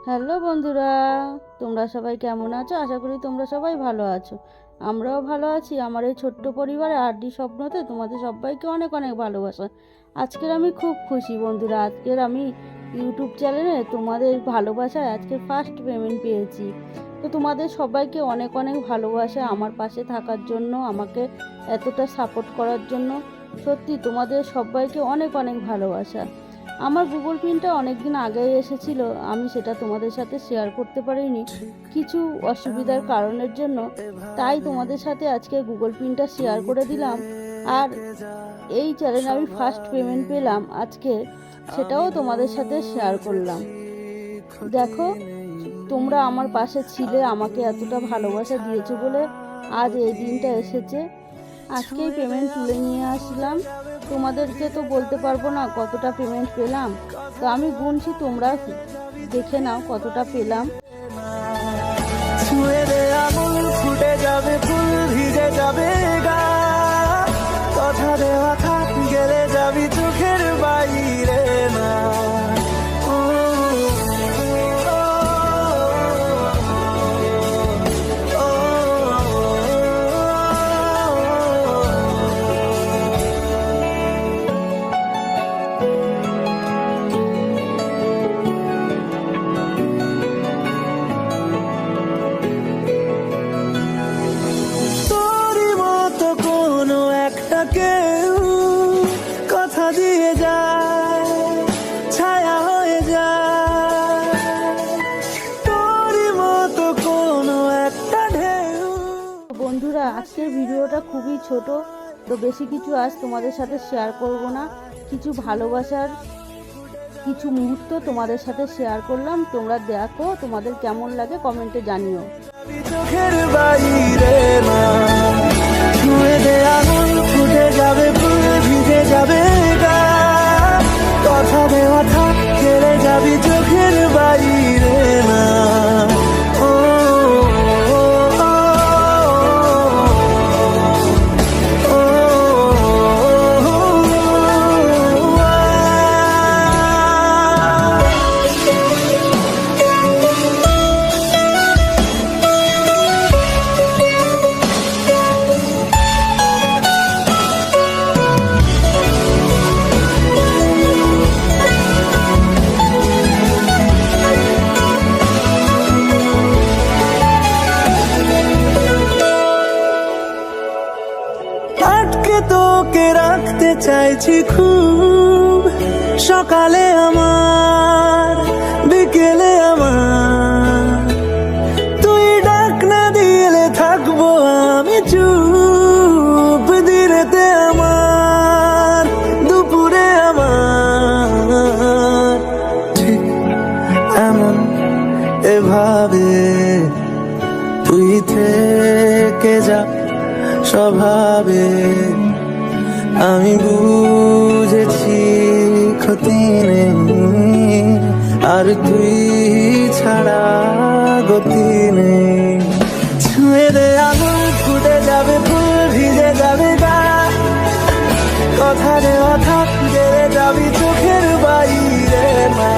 Hello বন্ধুরা, তোমরা সবাই কেমন আছো? আশা করি তোমরা সবাই ভালো আছো। আমরাও ভালো আছি। আমার এই ছোট্ট পরিবারে আরডি স্বপ্নতে তোমাদের সবাইকে অনেক অনেক ভালোবাসা। আজকের আমি খুব খুশি বন্ধুরা। আজকের আমি ইউটিউব চ্যানেলে তোমাদের ভালোবাসায় আজকে ফার্স্ট পেমেন্ট পেয়েছি। তো তোমাদের সবাইকে অনেক অনেক ভালোবাসা আমার পাশে থাকার জন্য, আমাকে এতটা সাপোর্ট করার জন্য। সত্যি তোমাদের সবাইকে অনেক অনেক ভালোবাসা। আমার গুগল পিনটা অনেক দিন আগেই এসেছিল, আমি সেটা তোমাদের সাথে শেয়ার করতে পারিনি কিছু অসুবিধার কারণের জন্য। তাই তোমাদের সাথে আজকে গুগল পিনটা শেয়ার করে দিলাম। আর এই চ্যানেলে আমি ফার্স্ট পেমেন্ট পেলাম আজকে, সেটাও তোমাদের সাথে শেয়ার করলাম। দেখো, তোমরা আমার পাশে ছিলে, আমাকে এতটা ভালোবাসা দিয়েছো বলে আজ এই দিনটা এসেছে। আজকেই পেমেন্ট তুলে নিয়ে আসলাম। তোমাদেরকে তো বলতে পারবো না কতটা পেমেন্ট পেলাম, তো আমি গুনছি, তোমরা দেখে নাও কতটা পেলাম। ফুটে যাবে ফুল, ভিজে যাবে গা, কথা দেওয়া থাক গেলে যাবি চোখের বাইরে না। কেউ কথা দিয়ে যায়, ছায়া হয়ে যায়, তোরই মতো কোনো একটা ঢেউ। বন্ধুরা, আজকের ভিডিওটা খুবই ছোট, তো বেশি কিছু আজ তোমাদের সাথে শেয়ার করব না। কিছু ভালোবাসার কিছু মুহূর্ত তোমাদের সাথে শেয়ার করলাম। তোমরা দেখো, তোমাদের কেমন লাগে কমেন্টে জানিও। চোখের বাইরে না, ছুঁয়ে দে আগুন, ফুটে যাবে ফুল, ভিজে যাবে গা, কথা দেওয়া থাক গেলে যাবি চোখের বাইরে না। তোকে রাখতে চাইছি খুব, সকালে আমার, বিকেলে আমার, তুই ডাক না দিলে থাকবো আমি চুপ, দিনেতে আমার, দুপুরে আমার, ঠিক এমন এভাবে তুই থেকে যা স্বভাবে। আমি বুঝেছি ক্ষতি নেই, আর তুই ছাড়া গতি নেই। ছুঁয়ে দে আগুন, ফুটে যাবে ফুল, ভিজে যাবে গা, কথা দেওয়া থাক গেলে যাবি চোখের বাইরে না।